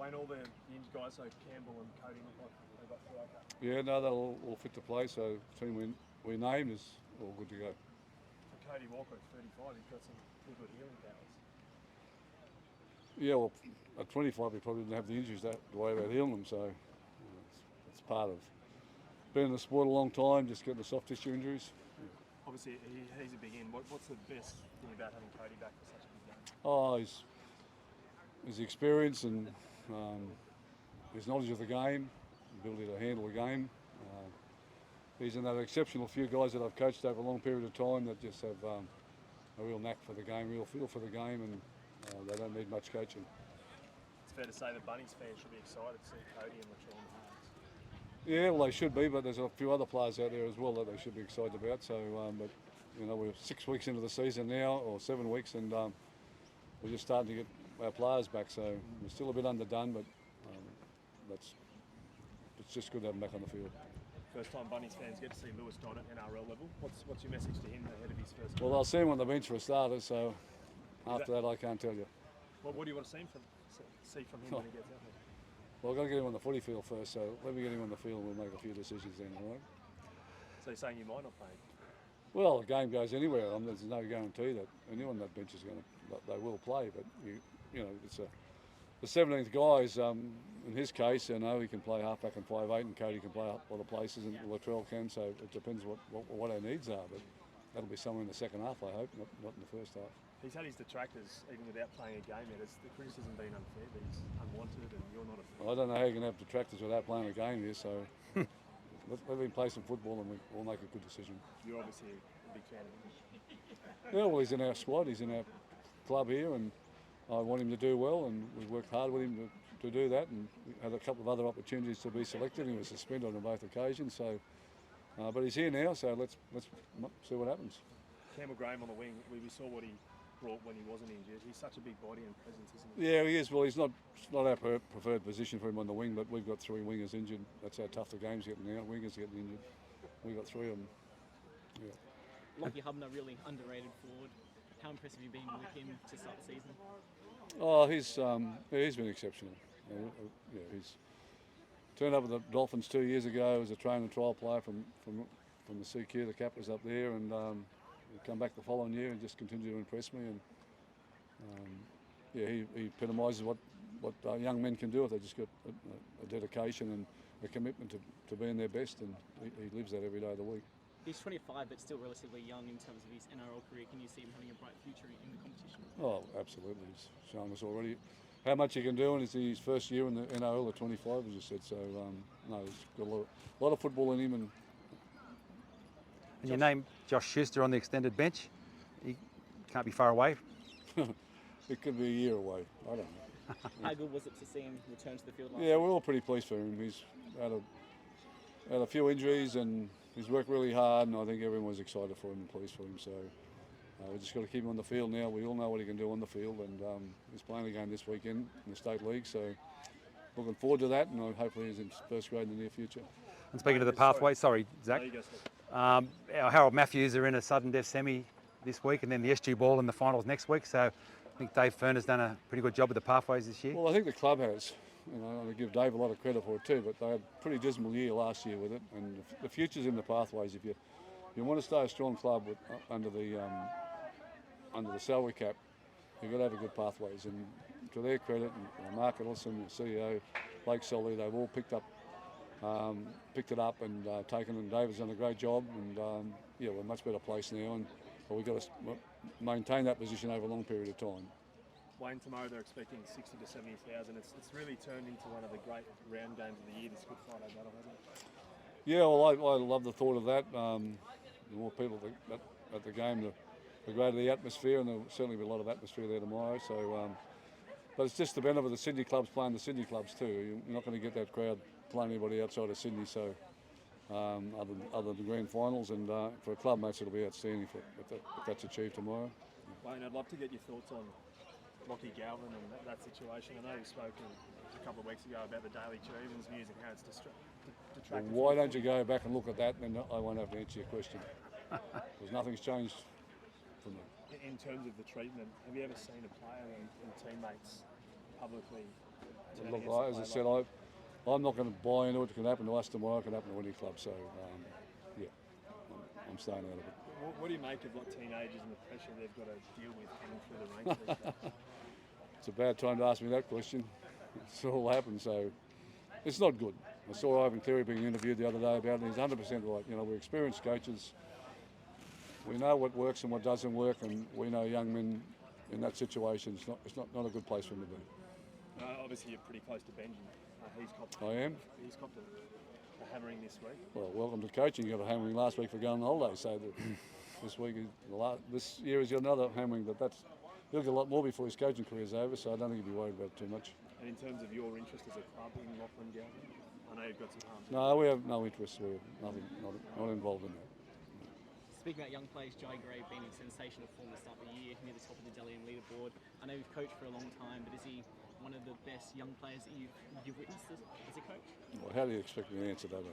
Wayne, all the injured guys, so Campbell and Cody look like they got through okay? Yeah, no, they'll all fit to play, so the team we named is all good to go. For Cody Walker at 35, he's got some pretty good healing powers. Yeah, well, at 25 he probably didn't have the injuries that way about healing them, so it's part of being in the sport a long time, just getting the soft tissue injuries. Obviously, he's a big in. What's the best thing about having Cody back for such a big game? Oh, his experience and his knowledge of the game, ability to handle the game. He's another exceptional few guys that I've coached over a long period of time that just have a real knack for the game, real feel for the game, and they don't need much coaching. It's fair to say that Bunnies fans should be excited to see Cody and Latrell. Yeah, well, they should be, but there's a few other players out there as well that they should be excited about. So, but you know, we're 6 weeks into the season now, or 7 weeks, and we're just starting to get our players back. So we're still a bit underdone, but it's just good to have them back on the field. First time Bunnies fans get to see Lewis Dodd at NRL level. What's your message to him ahead of his first game? Well, I'll see him on the bench for a starter. So after that, I can't tell you. What do you want to see from him when he gets out there? Well, I've got to get him on the footy field first, so let me get him on the field and we'll make a few decisions then, all right? So you're saying you might not play? Well, the game goes anywhere. There's no guarantee that anyone on that bench is they will play, but you know, it's the 17th guys. In his case, you know, he can play halfback and 5'8", and Cody can play up a lot of places, and Latrell can. So it depends what our needs are, but that'll be somewhere in the second half, I hope, not in the first half. He's had his detractors even without playing a game yet. Has the criticism been unfair that he's unwanted and you're not a fan? Well, I don't know how you can have detractors without playing a game here, so let him play some football and we'll make a good decision. You're obviously a big fan of him. Yeah, well, he's in our squad, he's in our club here, and I want him to do well, and we've worked hard with him to do that, and we had a couple of other opportunities to be selected. He was suspended on both occasions, so but he's here now, so let's see what happens. Campbell Graham on the wing, we saw what he brought when he wasn't injured. He's such a big body and presence, isn't he? Yeah, he is. Well, it's not our preferred position for him on the wing, but we've got 3 wingers injured. That's how tough the game's getting now. Wingers getting injured. We've got 3 of them. Yeah. Lockie Hubner, really underrated forward. How impressive have you been with him to start the season? Oh, he's been exceptional. Yeah, he's turned up with the Dolphins 2 years ago as a train and trial player from the CQ, the Capitals up there, and come back the following year and just continue to impress me. And yeah, he epitomises what young men can do if they just got a dedication and a commitment to being their best, and he lives that every day of the week. He's 25, but still relatively young in terms of his NRL career. Can you see him having a bright future in the competition? Oh, absolutely. He's shown us already how much he can do, and it's his first year in the NRL at 25, as you said. So, no, he's got a lot of football in him. And you named Josh Schuster on the extended bench. He can't be far away. It could be a year away. I don't know. How good was it to see him return to the field last Yeah, week? we're all pretty pleased for him. He's had a few injuries and he's worked really hard, and I think everyone was excited for him and pleased for him. So we've just got to keep him on the field now. We all know what he can do on the field, and he's playing a game this weekend in the State League. So looking forward to that, and hopefully he's in first grade in the near future. And speaking of the pathway, sorry, Zach. Our Harold Matthews are in a sudden death semi this week, and then the SG Ball in the finals next week. So I think Dave Fern has done a pretty good job with the pathways this year. Well, I think the club has. You know, I give Dave a lot of credit for it too, but they had a pretty dismal year last year with it, and the future's in the pathways. If you want to stay a strong club under the salary cap, you've got to have a good pathways. And to their credit, and Mark Ellison, the CEO, Blake Solly, they've all picked it up and taken it. And David's done a great job, and yeah, we're in a much better place now. But we've got to maintain that position over a long period of time. Wayne, tomorrow they're expecting 60 to 70,000. It's really turned into one of the great round games of the year, this Good Friday battle, hasn't it? Yeah, well, I love the thought of that. The more people at the game, the greater the atmosphere, and there'll certainly be a lot of atmosphere there tomorrow. So, but it's just the benefit of the Sydney clubs playing the Sydney clubs too. You're not going to get that crowd playing anybody outside of Sydney. So, other than the grand finals, and for a club match, it'll be outstanding if that's achieved tomorrow. Wayne, I'd love to get your thoughts on Lockie Galvin and that situation. I know you spoke a couple of weeks ago about the Daily Cherubins views and how it's detracted. Well, why don't you go back and look at that, and then I won't have to answer your question. Because nothing's changed from that. In terms of the treatment, have you ever seen a player and teammates publicly? Look, as I said, I'm not going to buy into it. It can happen to us tomorrow. It can happen to any club. So, yeah, I'm staying out of it. What do you make of teenagers and the pressure they've got to deal with coming through the ranks these days? It's a bad time to ask me that question. It's all happened, so it's not good. I saw Ivan Cleary being interviewed the other day about it, and he's 100% right. You know, we're experienced coaches. We know what works and what doesn't work, and we know young men in that situation, it's not a good place for them to be. Obviously, you're pretty close to Benji. I am. He's copped a hammering this week. Well, welcome to coaching. You got a hammering last week for going on holiday, so this year is another hammering. He'll get a lot more before his coaching career's over, so I don't think he'll be worried about it too much. And in terms of your interest as a club in Lachlan Galvin, I know you've got some harms. No, we have no interest. We're not involved in that. Speaking about young players, Jai Gray being in sensational form at the start of the year, near the top of the Dalian leaderboard. I know you've coached for a long time, but is he one of the best young players that you've witnessed as a coach? Well, how do you expect me to answer that?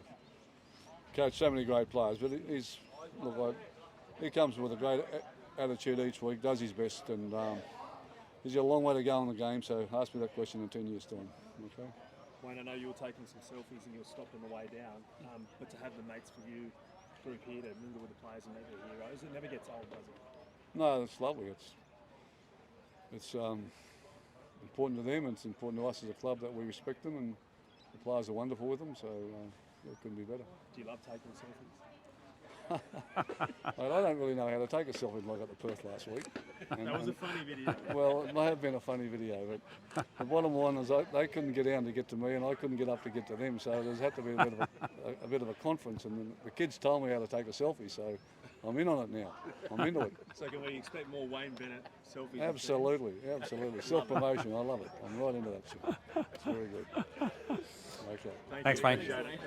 Coached so many great players, but he comes with a great attitude each week, does his best, and he's got a long way to go in the game, so ask me that question in 10 years' time. Okay? Wayne, I know you were taking some selfies and you were stopped on the way down, but to have the mates for you group here to mingle with the players and meet their heroes, it never gets old, does it? No, it's lovely. It's important to them, and it's important to us as a club that we respect them, and the players are wonderful with them, so it couldn't be better. Do you love taking selfies? I don't really know how to take a selfie like at the Perth last week. That was a funny video. Well, it may have been a funny video, but the bottom line is they couldn't get down to get to me, and I couldn't get up to get to them, so there's had to be a bit of a conference, and the kids told me how to take a selfie, so I'm in on it now. I'm into it. So can we expect more Wayne Bennett selfies? Absolutely. Self-promotion, I love it. I'm right into that shit. It's very good. Okay. Thanks, Wayne. Appreciate it.